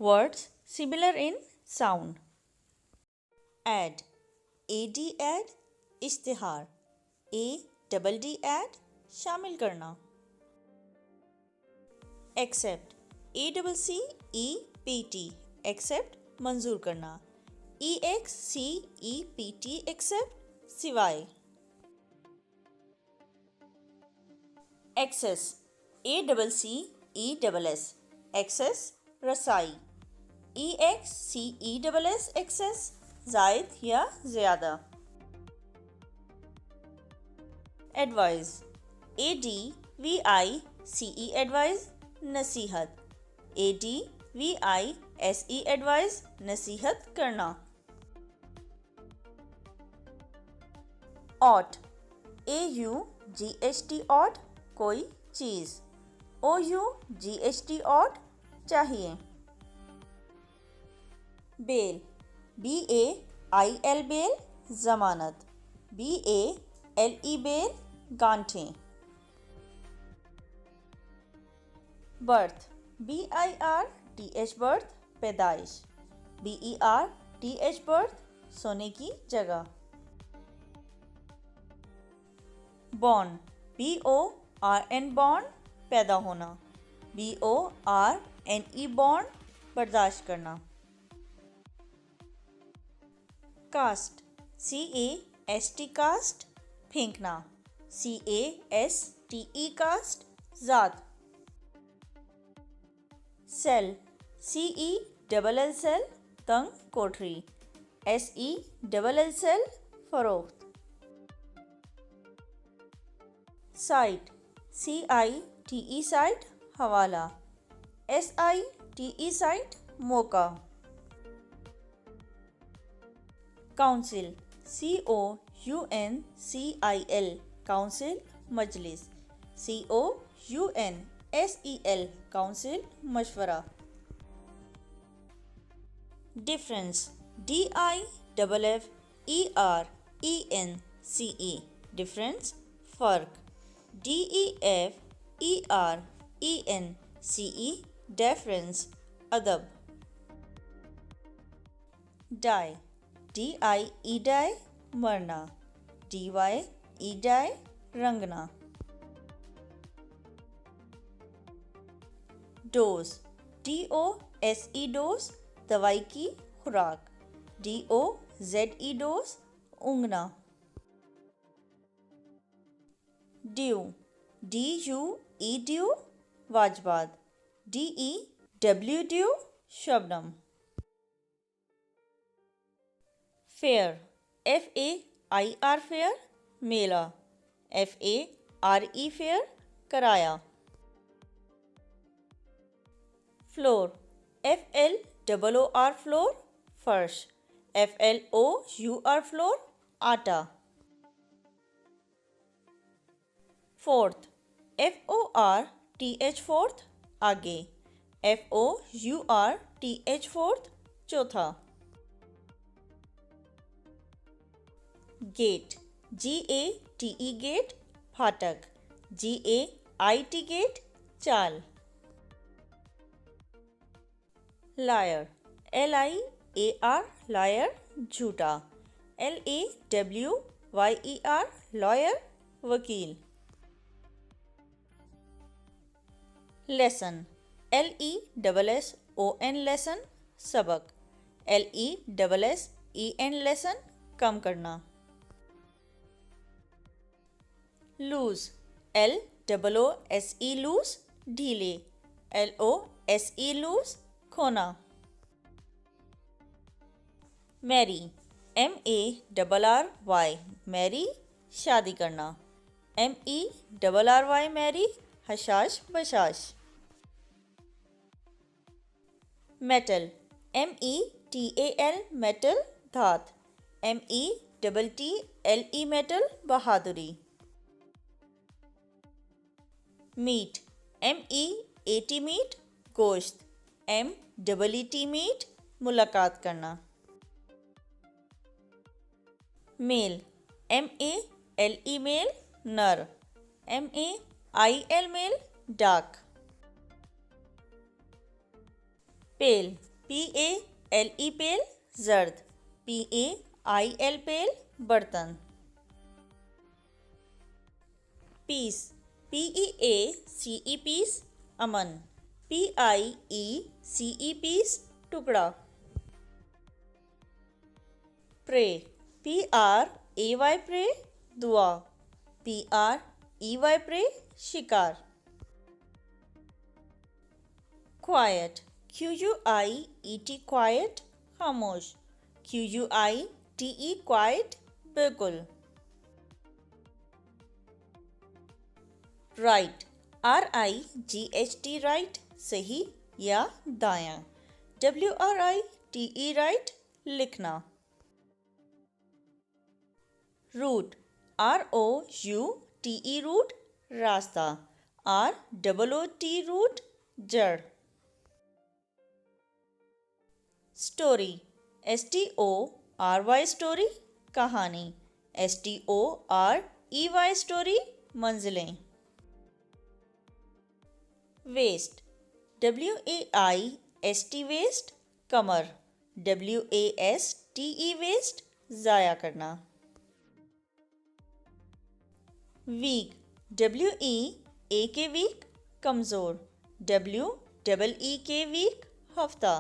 Words similar in sound. Ad. AD ad. इश्तिहार. ADD ad. शामिल करना. Accept. ACCEPT. Accept. मंजूर करना. EXCEPT. Accept. सिवाय. Access. ACCESS. Access. रसाई. EXCESS. Access. जायद या ज़्यादा. Advise. ADVICE. Advise. नसीहत. ADVISE. Advise. नसीहत करना. Ought. AUGHT. Ought. कोई चीज़. OUGHT. Ought. चाहिए. Bail. BAIL. Bail. ज़मानत. BALE. Bail. गांठें. Birth. BIRTH. Birth. पैदाइश. BERTH. Birth. सोने की जगह. Born. BORN. Born. पैदा होना. BORNE. Born. बर्दाश्त करना. Cast. CAST. Cast. फेंकना. CASTE. Cast. ज़ात. Cell. CELL. Cell. तंग कोठरी. SELL. Cell. फरोख्त. Site. CITE. Site. हवाला. SITE. Site. मौका. Council. COUNCIL. Council. मजलिस. COUNSEL. Council. मशवरा. Difference. DIFFERENCE. Difference. फ़र्क. DEFERENCE. Deference. अदब. Die. DIE. Die. मरना. DYE. Die. रंगना. Dose. DOSE. Dose. दवाई की खुराक. DOZE. Dose. ऊँघना. Due. DUE. Due. वाजबात. DEW. Due. Shabnam. Fair. FAIR. Fair. मेला. FARE. Fair. कराया. Floor. FLOOR. Floor. फर्श. FLOUR. Floor. आटा. Fourth. FORTH. Fourth. आगे. FOURTH. Fourth. चौथा. Gate. GATE. Gate. फाटक. GAIT. Gate. चाल. Liar. LIAR. Liar. झूठा. LAWYER. Lawyer. वकील. Lesson. LESSON. Lesson. सबक. LESSEN. Lesson. कम करना. Loose. LOOSE. Loose. ढीले. LOSE. Loose. खोना. Marry. MARRY. Marry. शादी करना. MERRY. Marry. हशाश बशाश. Metal. METAL. Metal. धात. METTLE. Metal. बहादुरी. Meet. MEAT. Meat. गोश्त. MEAT. Meat. मुलाकात करना. Male. MALE. Male. नर. MAIL. Male. डाक. Pale. PALE पेल जर्द, PAIL पेल बर्तन। पीस, PEACE पीस अमन, PIECE पीस टुकड़ा। प्रे, PRAY प्रे दुआ, PREY प्रे शिकार। क्वाइट, QUIET क्वाइट खामोश, QUITE क्वाइट बिल्कुल। राइट, RIGHT राइट सही या दायां, WRITE राइट लिखना। रूट, ROUTE रूट रास्ता, ROOT रूट जड़। स्टोरी, STORY स्टोरी कहानी, STOREY स्टोरी मंजिलें। वेस्ट, WAIST वेस्ट कमर, WASTE वेस्ट ज़ाया करना। वीक, WEAK वीक कमज़ोर, WEEK वीक हफ्ता।